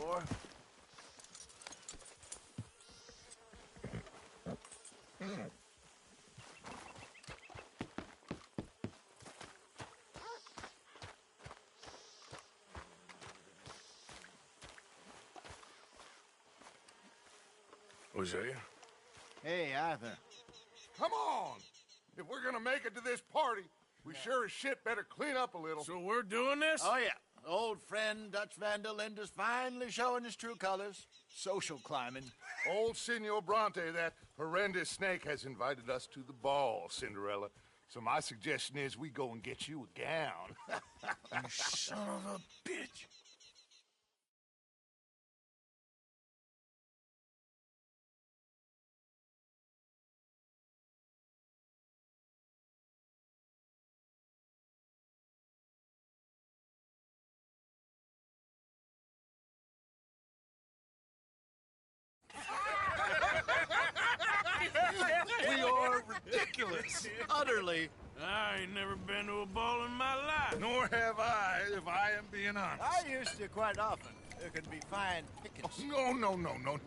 boy. Hosea? Hey, Arthur. Come on! If we're gonna make it to this party, we sure as shit better clean up a little. So we're doing this? Oh, yeah. Old friend Dutch Van der Linde's finally showing his true colors. Social climbing. Old Senor Bronte, that horrendous snake, has invited us to the ball, Cinderella. So my suggestion is we go and get you a gown. You son of a bitch. We are ridiculous. Utterly. I ain't never been to a ball in my life. Nor have I, if I am being honest. I used to quite often. There can be fine pickings.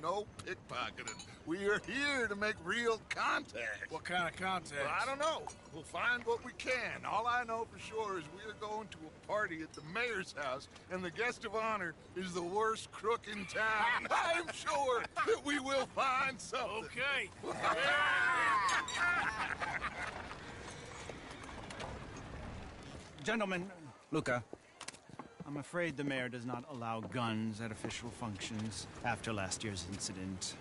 No pickpocketing. We are here to make real contact. What kind of contact? Well, I don't know. We'll find what we can. All I know for sure is we're going to a party at the mayor's house, and the guest of honor is the worst crook in town. I'm sure that we will find something. Okay. Gentlemen, Luca, I'm afraid the mayor does not allow guns at official functions after last year's incident.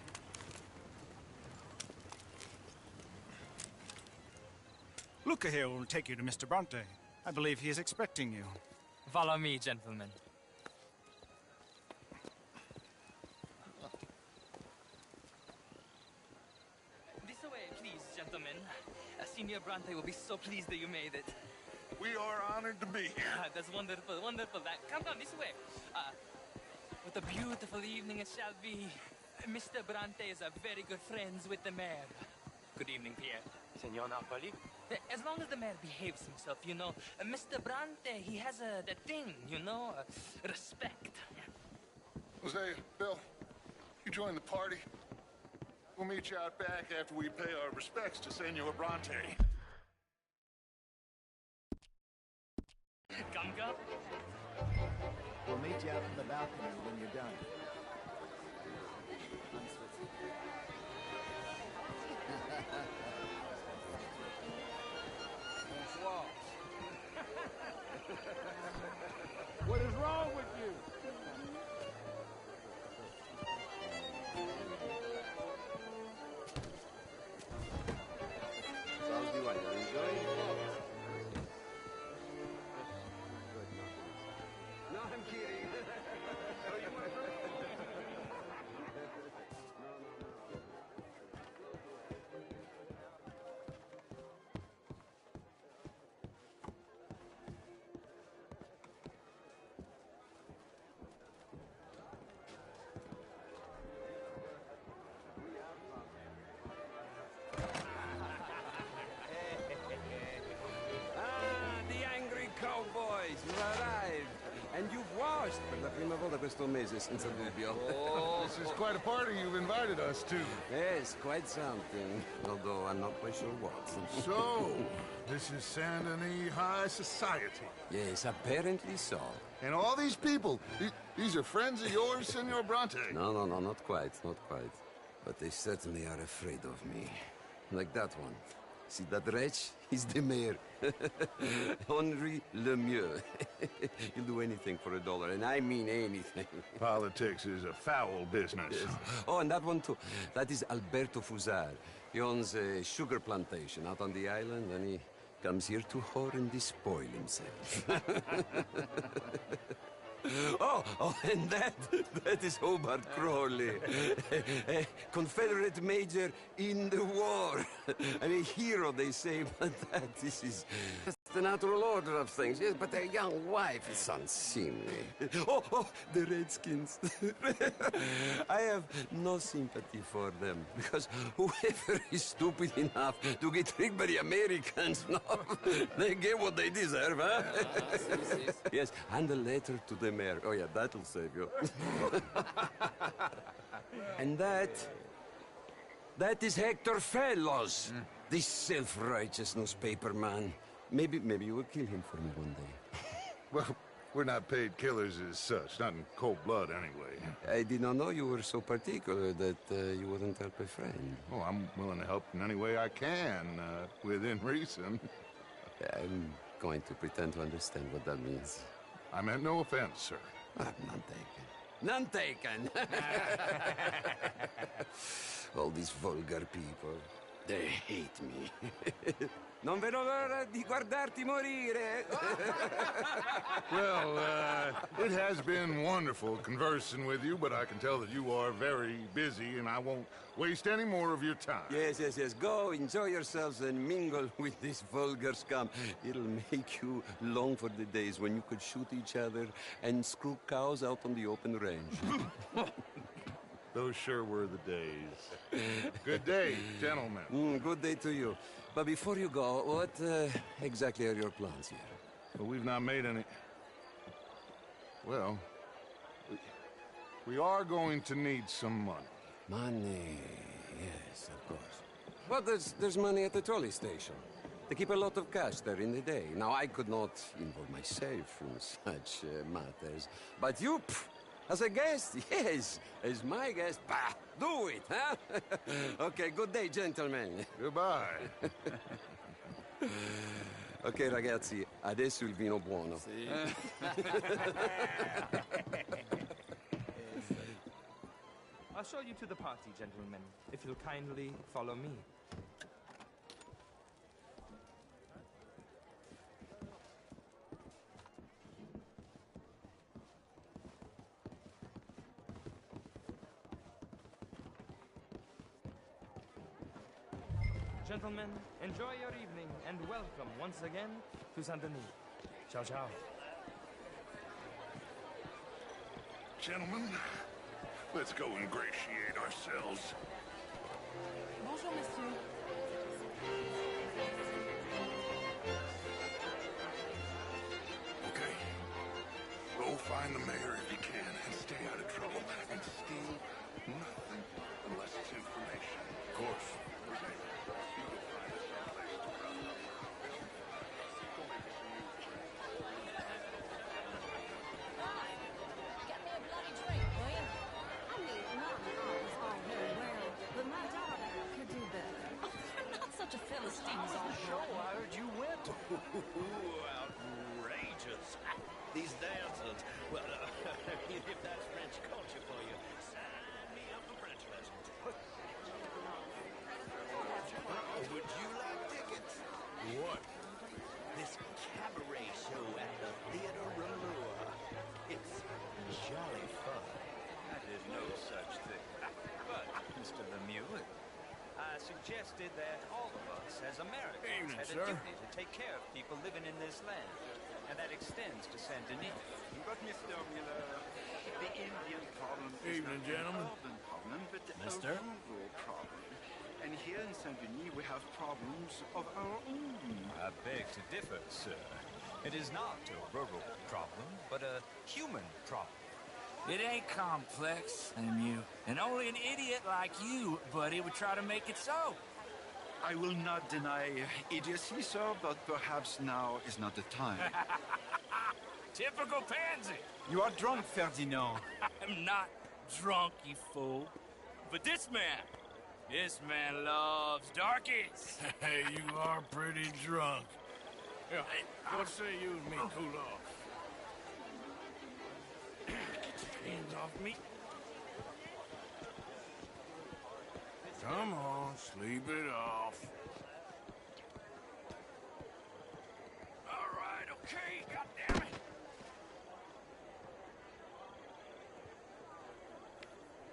Luca here will take you to Mr. Bronte. I believe he is expecting you. Follow me, gentlemen. This way, please, gentlemen. Senior Bronte will be so pleased that you made it. We are honored to be here. That's wonderful, wonderful. Come this way. What a beautiful evening it shall be. Mr. Bronte is a very good friends with the mayor. Good evening, Pierre. Senor Napoli? As long as the mayor behaves himself, you know. Mr. Bronte, he has that thing, you know, respect. Hosea, Bill, you join the party. We'll meet you out back after we pay our respects to Senor Bronte. Come. We'll meet you out on the balcony when you're done. What is wrong with you? How's the wine? You enjoying it? No, I'm kidding. And you've washed per la prima volta questo mese, senza dubbio. Oh, this is quite a party you've invited us to. Yes, quite something. Although I'm not quite sure what. So, this is Saint Denis High Society. Yes, apparently so. And all these people, these are friends of yours, Senor Bronte? No, not quite, not quite. But they certainly are afraid of me. Like that one. See that wretch? He's the mayor. Henri Lemieux. He'll do anything for $1, and I mean anything. Politics is a foul business. Yes. Oh, and that one too. That is Alberto Fusar. He owns a sugar plantation out on the island, and he comes here to whore and despoil himself. Oh, and that is Hobart Crawley, a Confederate major in the war, and a hero, they say, but this is the natural order of things, yes, but their young wife is unseemly. Oh, the Redskins. I have no sympathy for them, because whoever is stupid enough to get tricked by the Americans, no, they get what they deserve, huh? Yes, and a letter to the mayor. Oh, yeah, that'll save you. And that is Hector Fellows, this self-righteous newspaper man. Maybe you will kill him for me one day. Well, we're not paid killers as such, not in cold blood anyway. I did not know you were so particular that you wouldn't help a friend. Oh, I'm willing to help in any way I can, within reason. I'm going to pretend to understand what that means. I meant no offense, sir. None taken. None taken! All these vulgar people, they hate me. Non vedo l'ora di guardarti morire. Well, it has been wonderful conversing with you, but I can tell that you are very busy, and I won't waste any more of your time. Yes. Go, enjoy yourselves, and mingle with this vulgar scum. It'll make you long for the days when you could shoot each other and screw cows out on the open range. Those sure were the days. Good day, gentlemen. Good day to you. But before you go, what exactly are your plans here? Well, we've not made any... Well, we are going to need some money. Money, yes, of course. But there's money at the trolley station. They keep a lot of cash there in the day. Now, I could not involve myself in such matters. But you, as a guest, yes, as my guest, bah, do it, huh? Okay, good day, gentlemen. Goodbye. Ok, ragazzi, adesso il vino buono. Sì. I'll show you to the party, gentlemen, if you'll kindly follow me. Gentlemen, enjoy your evening and welcome once again to Saint Denis. Ciao, ciao. Gentlemen, let's go ingratiate ourselves. Bonjour, monsieur. Okay. Go find the mayor if you can and stay out of trouble. And steal nothing unless it's information. Of course. Get me a bloody drink, will you? I mean, not that I was all very well, but my daughter could do better. Oh, you're not such a Philistine as all Show, I heard you went. Outrageous. These dancers. Well, if that's French culture for you, sign me up for French lessons. Would you like tickets? What? This cabaret show at the Theater Rouleur. It's jolly fun. There's no such thing. But, Mr. Lemieux, I suggested that all of us, as Americans, Evening, had sir. a duty to take care of people living in this land. And that extends to Saint Denis. But Mr. Miller, the Indian problem is Evening, not gentlemen. an urban problem, but Mister? a rural problem. And here in Saint-Denis, we have problems of our own. I beg to differ, sir. It is not a rural problem, but a human problem. It ain't complex, Lemieux. And only an idiot like you, buddy, would try to make it so. I will not deny idiocy, sir, but perhaps now is not the time. Typical pansy. You are drunk, Ferdinand. I'm not drunk, you fool. But this man loves darkies. Hey, you are pretty drunk. Yeah, what say you and me cool off? Get your hands off me. Come on, sleep it off. All right, okay, goddammit.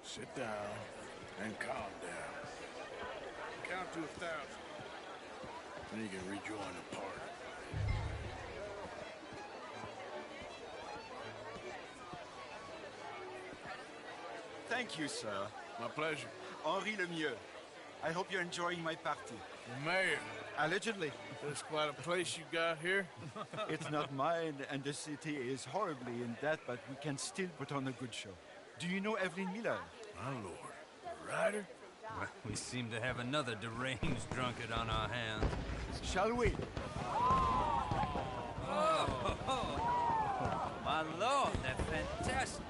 Sit down and calm down. Count to 1,000. Then you can rejoin the party. Thank you, sir. My pleasure. Henri Lemieux. I hope you're enjoying my party. The mayor. Allegedly. That's quite a place you got here. It's not mine, and the city is horribly in debt, but we can still put on a good show. Do you know Evelyn Miller? My lord. A rider? Well, we seem to have another deranged drunkard on our hands. Shall we? Oh, my lord, they're fantastic.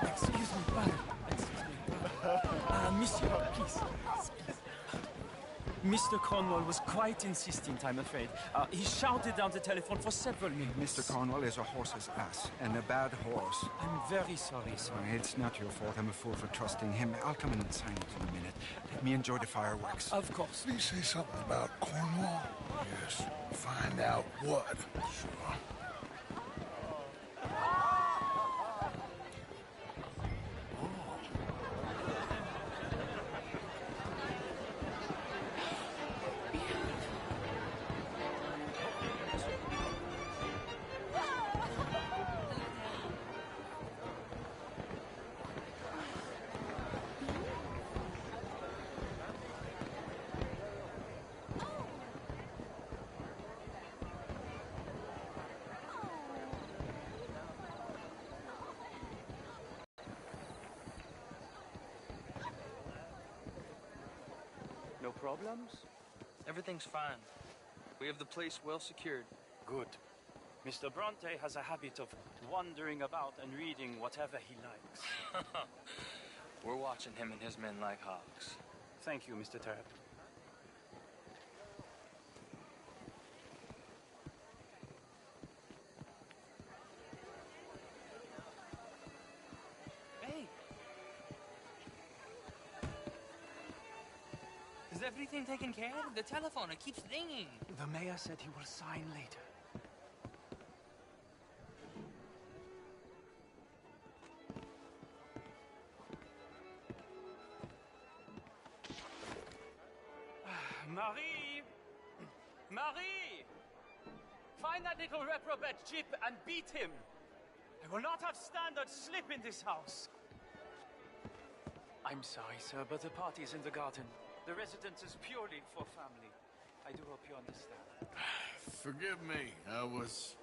Excuse me, brother. Monsieur, please. Mr. Cornwall was quite insistent, I'm afraid. He shouted down the telephone for several minutes. Mr. Cornwall is a horse's ass, and a bad horse. I'm very sorry, sir. It's not your fault. I'm a fool for trusting him. I'll come in and sign it in a minute. Let me enjoy the fireworks. Of course. Did he say something about Cornwall? Yes. Find out what. Sure. No problems? Everything's fine. We have the place well secured. Good. Mr. Bronte has a habit of wandering about and reading whatever he likes. We're watching him and his men like hawks. Thank you, Mr. Terp. Hey! Is everything taken care of? The telephone, it keeps ringing. The mayor said he will sign later. Marie! Marie! Find that little reprobate Jip and beat him! I will not have standards slip in this house! I'm sorry, sir, but the party is in the garden. The residence is purely for family. I do hope you understand. Forgive me. I was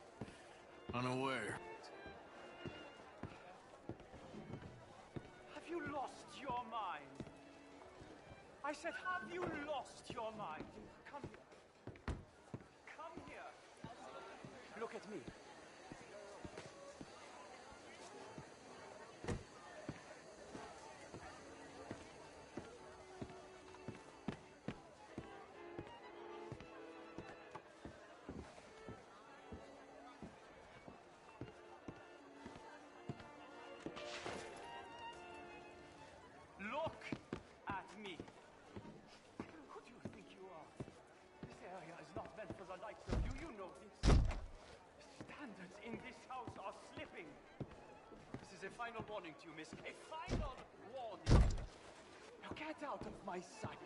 unaware. Have you lost your mind? I said, have you lost your mind? Come here. Come here. Look at me. Look at me. Who do you think you are? This area is not meant for the likes of you. You know this. Standards in this house are slipping. This is a final warning to you, miss. A final warning. Now get out of my sight.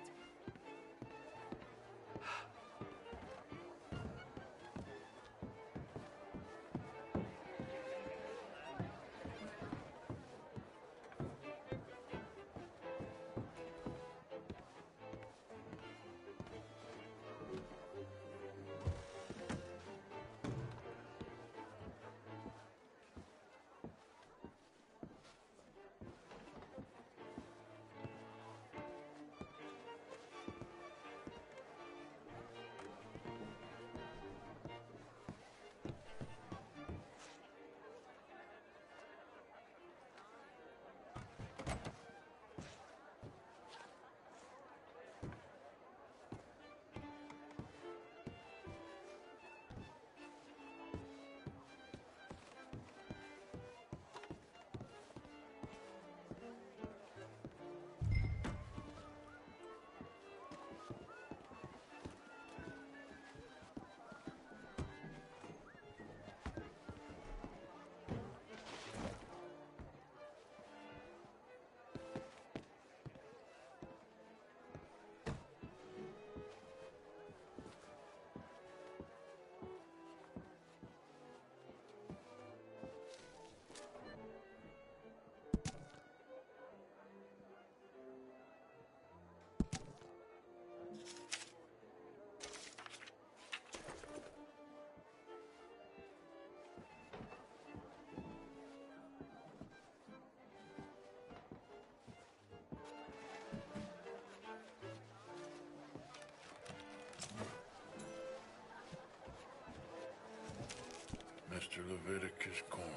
Leviticus Cornwall.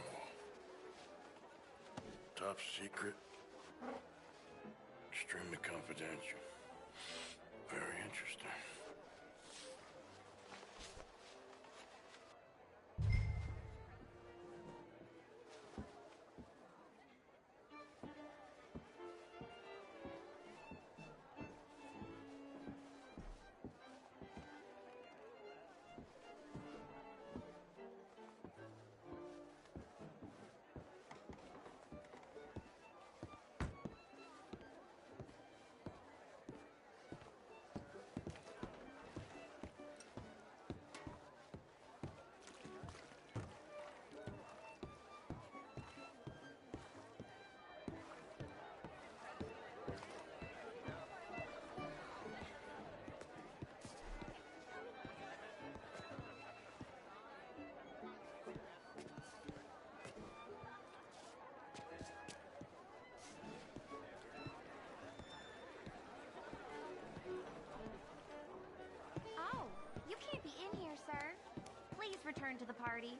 Top secret. Extremely confidential. Very interesting. Oh, you can't be in here, sir. Please return to the party.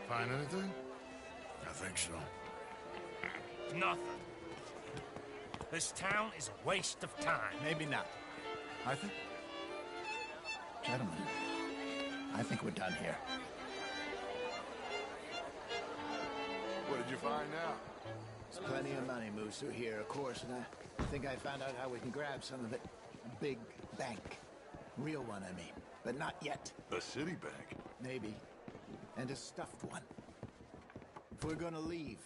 Find anything? I think so. Nothing. This town is a waste of time. Maybe not. I think... Gentlemen, I think we're done here. What did you find out? There's plenty of money moves through here, of course, and I think I found out how we can grab some of it. A big bank. Real one, I mean. But not yet. A city bank? Maybe. And a stuffed one. If we're gonna leave,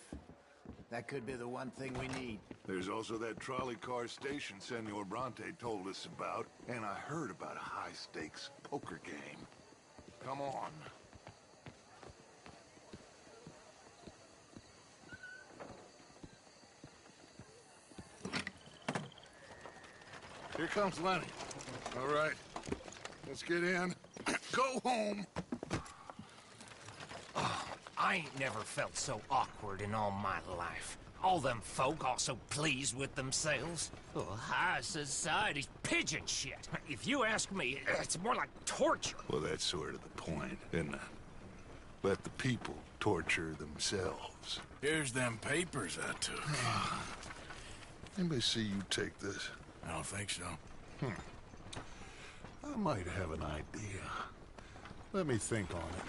that could be the one thing we need. There's also that trolley car station Senor Bronte told us about, and I heard about a high-stakes poker game. Come on. Here comes Lenny. All right, let's get in. Go home. I ain't never felt so awkward in all my life. All them folk all so pleased with themselves. Oh, high society's pigeon shit. If you ask me, it's more like torture. Well, that's sort of the point, isn't it? Let the people torture themselves. Here's them papers I took. Anybody see you take this? I don't think so. I might have an idea. Let me think on it.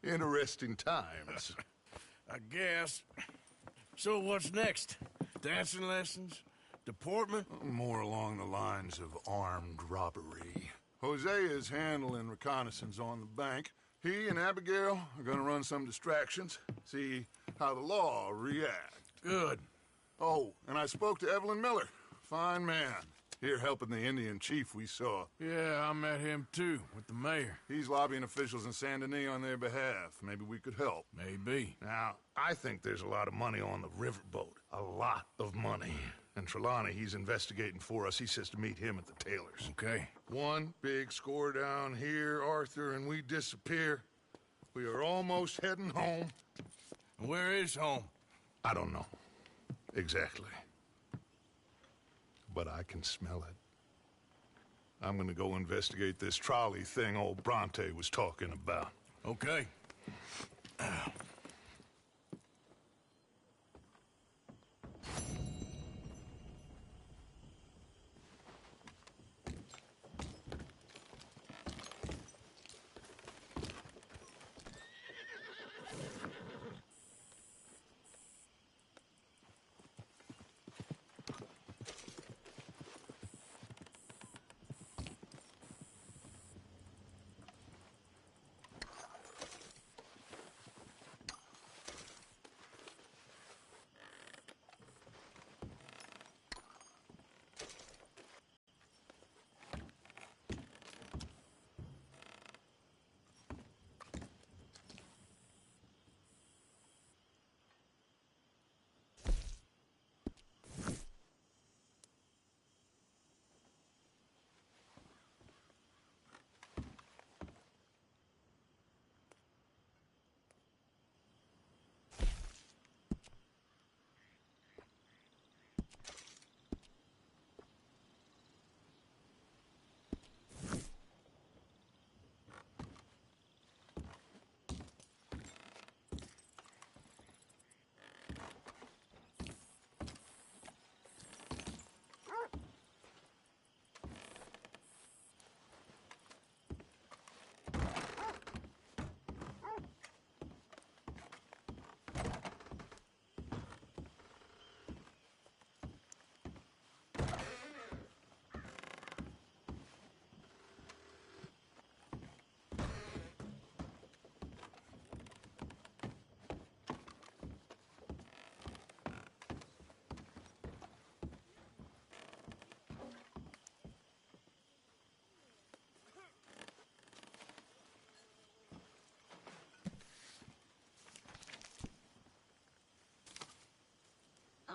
Interesting times. I guess. So what's next? Dancing lessons? Deportment? More along the lines of armed robbery. Hosea is handling reconnaissance on the bank. He and Abigail are gonna run some distractions, see how the law react. Good. Oh, and I spoke to Evelyn Miller. Fine man. Here helping the Indian chief we saw. Yeah, I met him too, with the mayor. He's lobbying officials in Saint Denis on their behalf. Maybe we could help. Maybe. Now, I think there's a lot of money on the riverboat. A lot of money. And Trelawney, he's investigating for us. He says to meet him at the Taylor's. Okay. One big score down here, Arthur, and we disappear. We are almost heading home. Where is home? I don't know. Exactly. But I can smell it. I'm gonna go investigate this trolley thing old Bronte was talking about. Okay.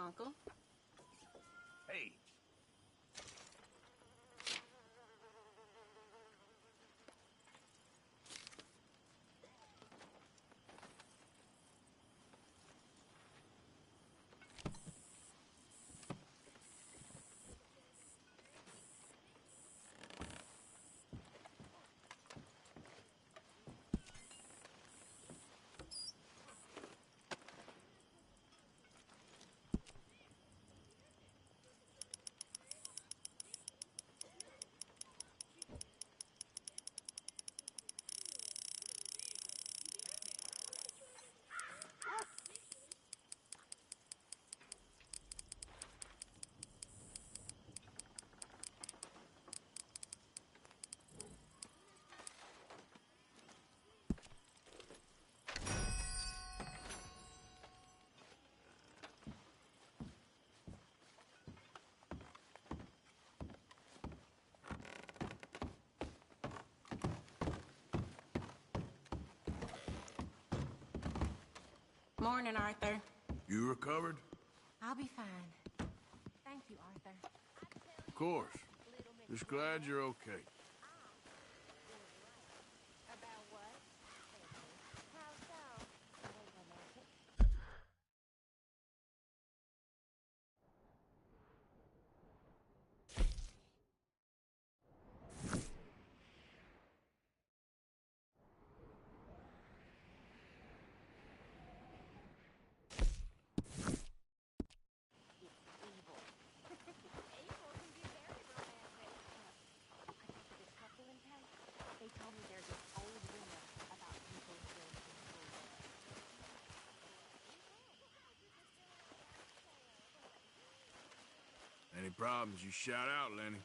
Uncle? Hey. Morning, Arthur. You recovered? I'll be fine. Thank you, Arthur. Of course. Just glad you're okay. Any problems, you shout out, Lenny.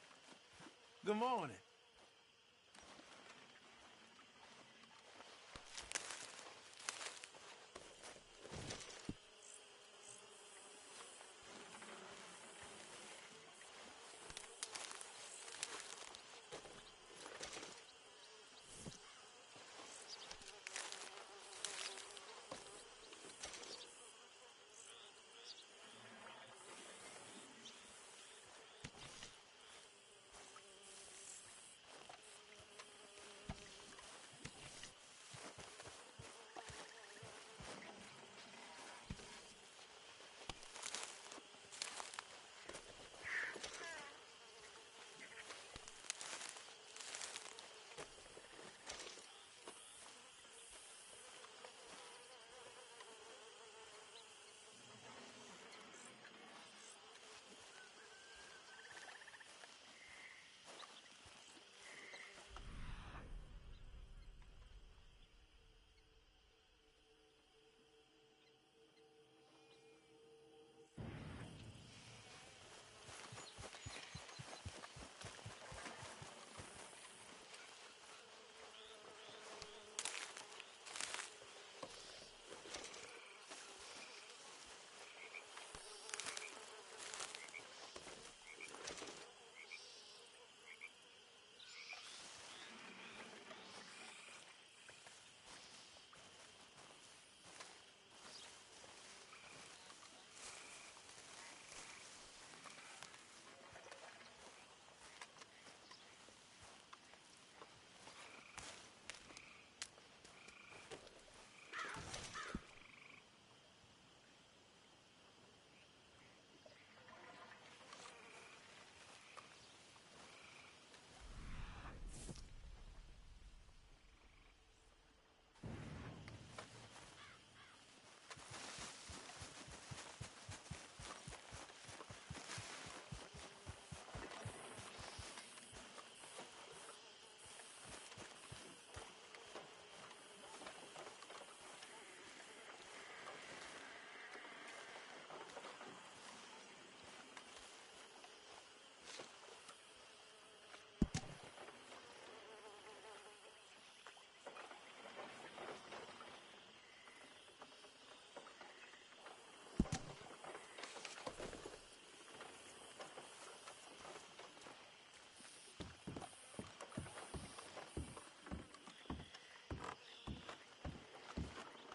Good morning.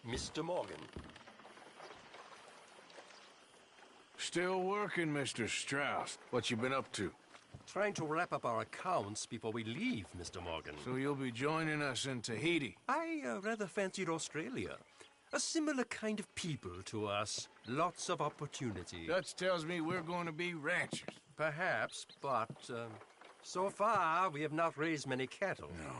Mr. Morgan. Still working, Mr. Strauss. What you been up to? Trying to wrap up our accounts before we leave, Mr. Morgan. So you'll be joining us in Tahiti? I rather fancied Australia. A similar kind of people to us. Lots of opportunity. Dutch tells me we're going to be ranchers. Perhaps, but so far we have not raised many cattle. No.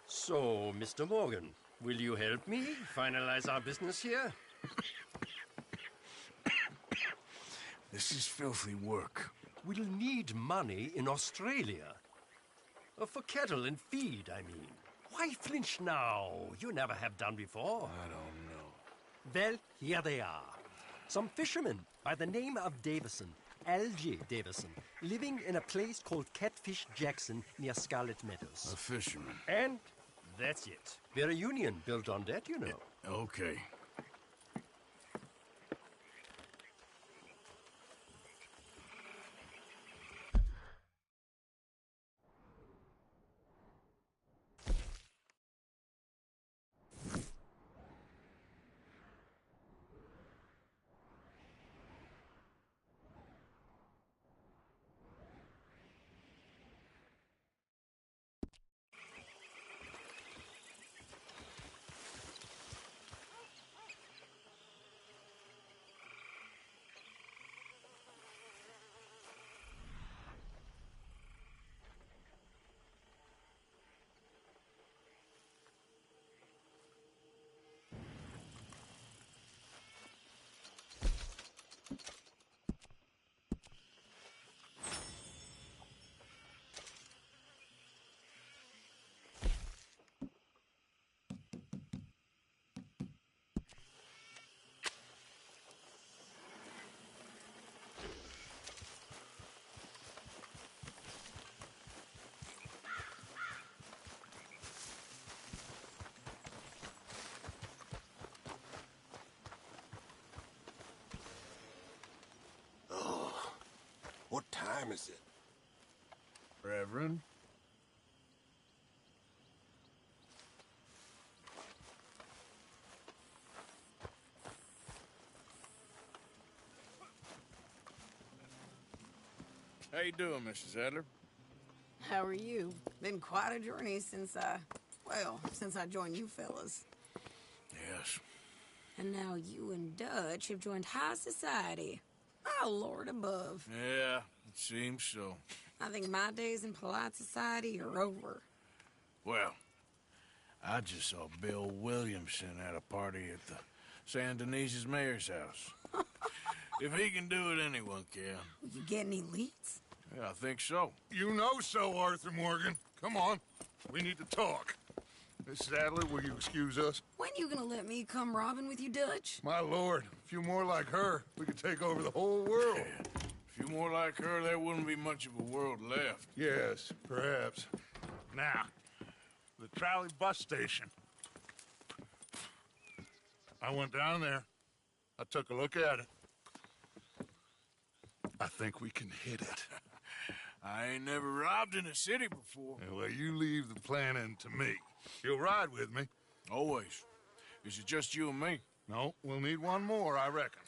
So, Mr. Morgan, will you help me finalize our business here? This is filthy work. We'll need money in Australia. For cattle and feed, I mean. Why flinch now? You never have done before. I don't know. Well, here they are. Some fishermen by the name of Davison, L.J. Davison, living in a place called Catfish Jackson near Scarlet Meadows. A fisherman. And that's it. We're a union built on that, you know. Okay. What time is it? Reverend? How you doing, Mrs. Adler? How are you? Been quite a journey since I joined you fellas. Yes. And now you and Dutch have joined high society. Oh, Lord above. Yeah, it seems so. I think my days in polite society are over. Well, I just saw Bill Williamson at a party at the San Denise's mayor's house. If he can do it, anyone can. You get any leads? Yeah, I think so. You know so, Arthur Morgan. Come on, we need to talk. Miss Adler, will you excuse us? When you gonna let me come robbing with you, Dutch? My lord, a few more like her, we could take over the whole world. A few more like her, there wouldn't be much of a world left. Yes, perhaps. Now, the trolley bus station. I went down there. I took a look at it. I think we can hit it. I ain't never robbed in a city before. Yeah, well, you leave the planning to me. You'll ride with me. Always. Is it just you and me? No, we'll need one more, I reckon.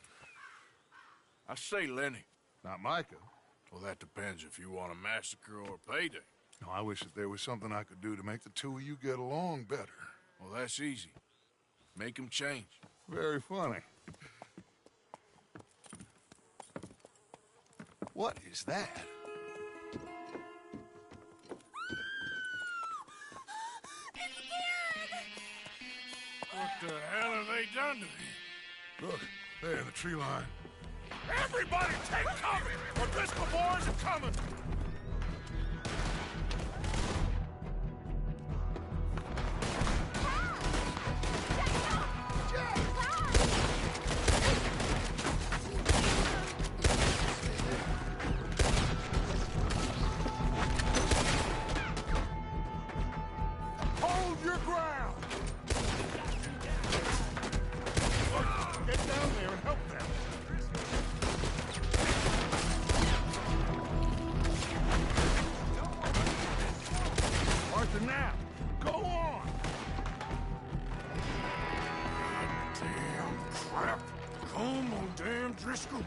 I say Lenny. Not Micah. Well, that depends if you want a massacre or a payday. No, I wish that there was something I could do to make the two of you get along better. Well, that's easy. Make them change. Very funny. What is that? What the hell have they done to me? Look, there in the tree line. Everybody take cover! Or Driscoll boys are coming! Hold your ground! Get down there and help them. damn Driscoll.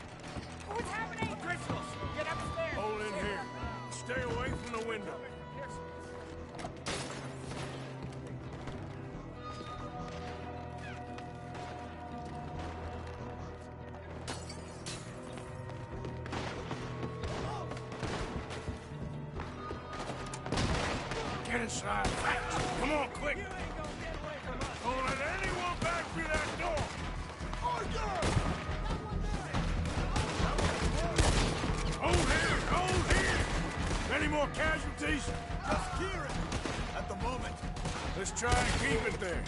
What's happening? Driscoll, get upstairs. Hold in here. Stay away from the window. Get inside fast. Come on, quick. Don't let anyone back through that door. Hold here, hold here. Any more casualties? Just Kieran. At the moment. Let's try and keep it there.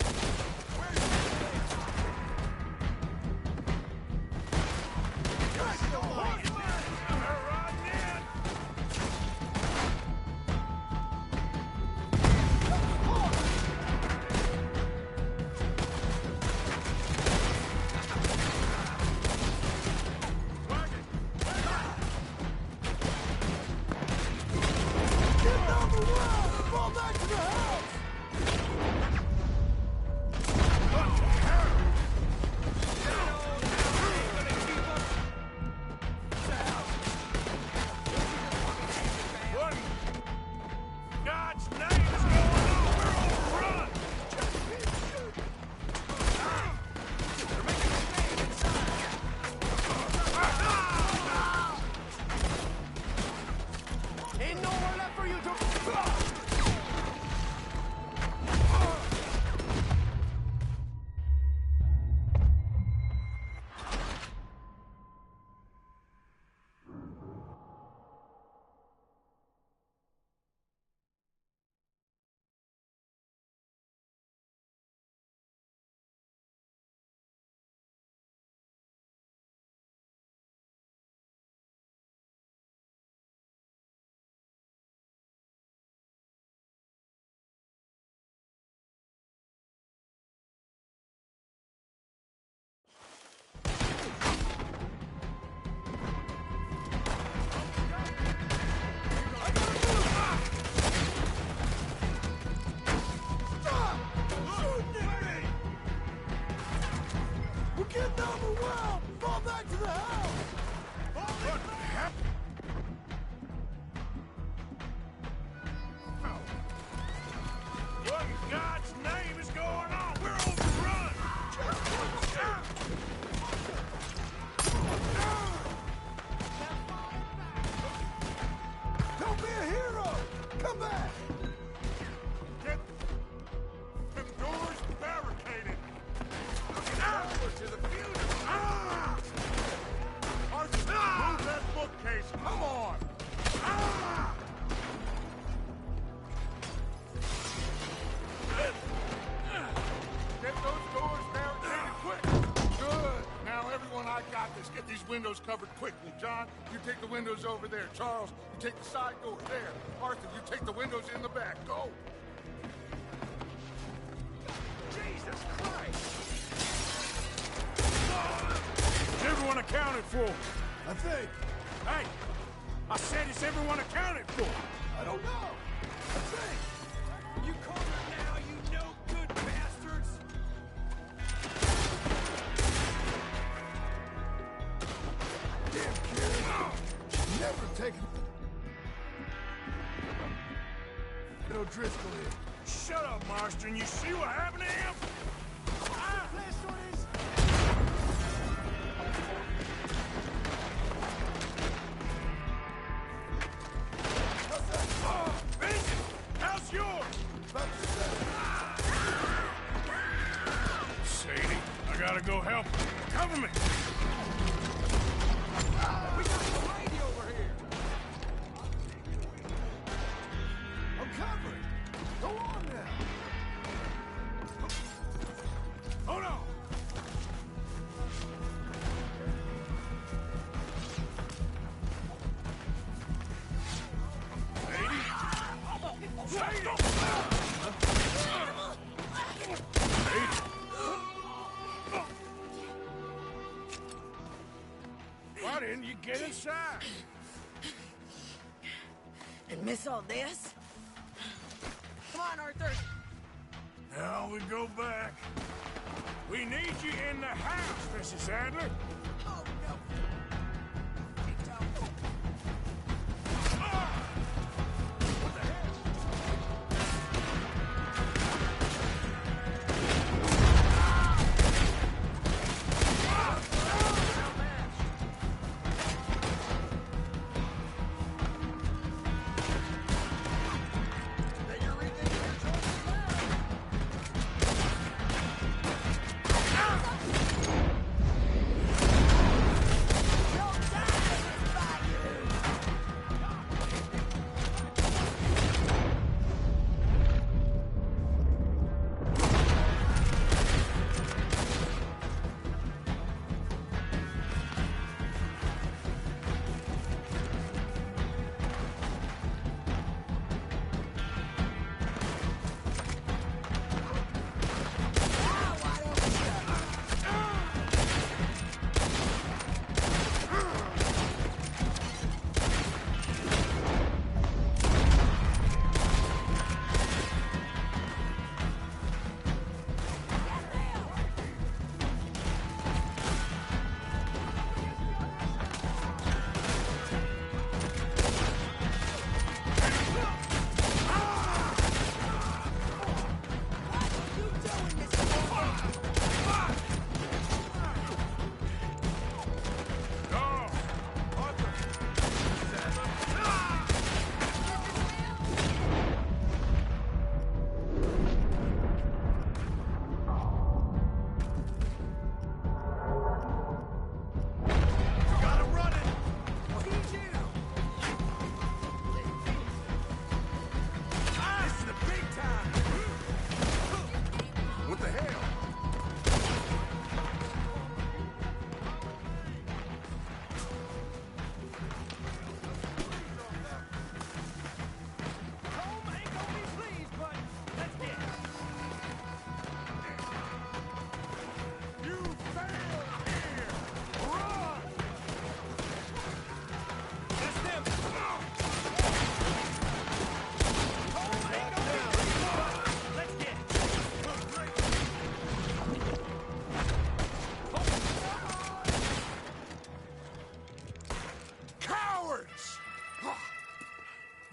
Get these windows covered quickly. John, you take the windows over there. Charles, you take the side door there. Arthur, you take the windows in the back. Go! Jesus Christ! Is everyone accounted for? I think. Hey! I said is everyone accounted for? I don't know. I think. You cornered now, you no-good bastards! Never taken no Driscoll in. Shut up, Marston. You see what happened to him? Vincent, how's yours? Sadie, I gotta go help. Cover me. We got the lady over here! I'm covering. Go on now. Hold on. Why didn't you get inside? And miss all this? Come on, Arthur. Now we go back. We need you in the house, Mrs. Adler. Oh,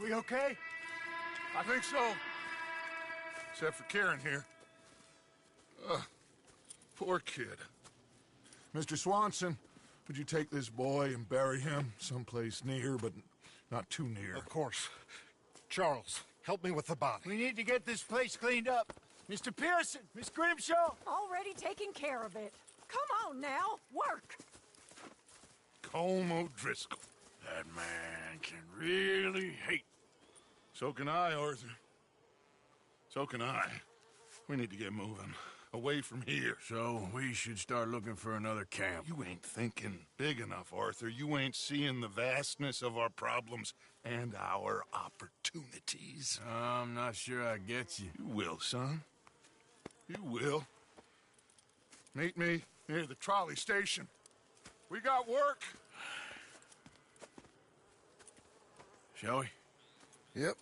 We okay? I think so. Except for Karen here. Poor kid. Mr. Swanson, would you take this boy and bury him someplace near, but not too near? Of course. Charles, help me with the body. We need to get this place cleaned up. Mr. Pearson, Miss Grimshaw. Already taking care of it. Come on now, work. Colm O'Driscoll. That man can really hate. So can I, Arthur. So can I. We need to get moving. Away from here. So we should start looking for another camp. You ain't thinking big enough, Arthur. You ain't seeing the vastness of our problems and our opportunities. I'm not sure I get you. You will, son. You will. Meet me near the trolley station. We got work. Shall we? Yep.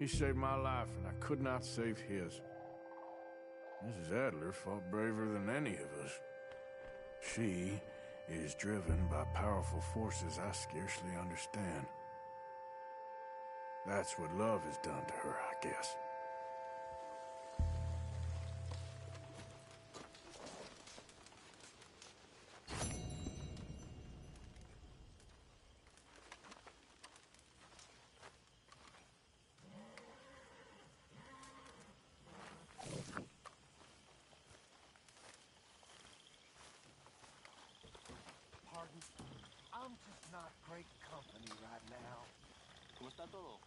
He saved my life, and I could not save his. Mrs. Adler fought braver than any of us. She is driven by powerful forces I scarcely understand. That's what love has done to her, I guess. I'm just not great company right now. ¿Cómo está todo?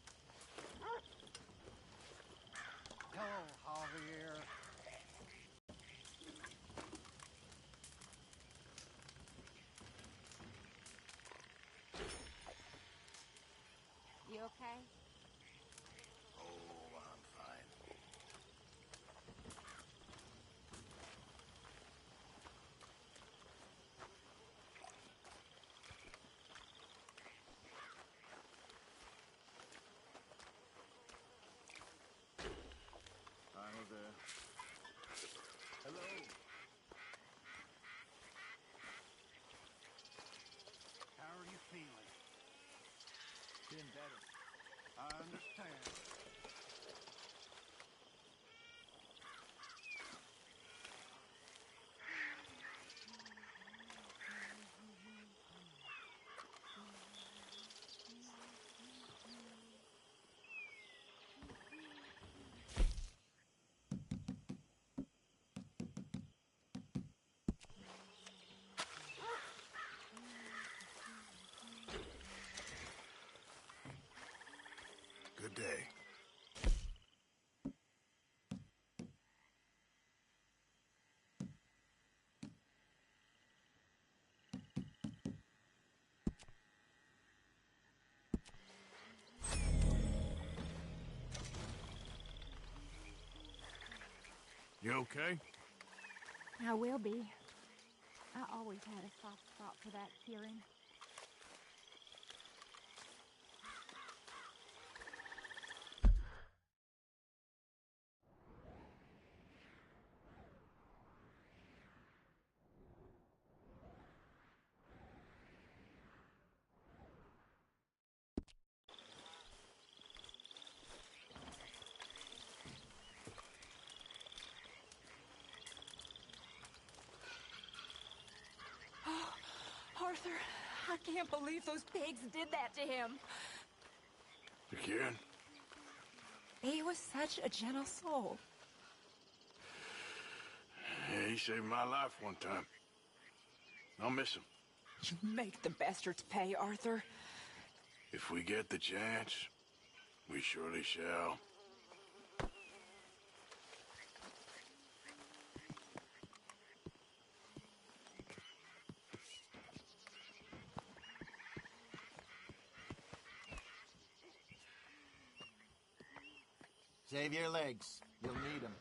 Hello, Javier. You okay? Oh, I'm fine. Hello. How are you feeling? Been better. I understand. Good day. You okay? I will be. I always had a soft spot for that Kieran. Arthur, I can't believe those pigs did that to him. You Kieran? He was such a gentle soul. Yeah, he saved my life one time. I'll miss him. You make the bastards pay, Arthur. If we get the chance, we surely shall. Save your legs. You'll need them.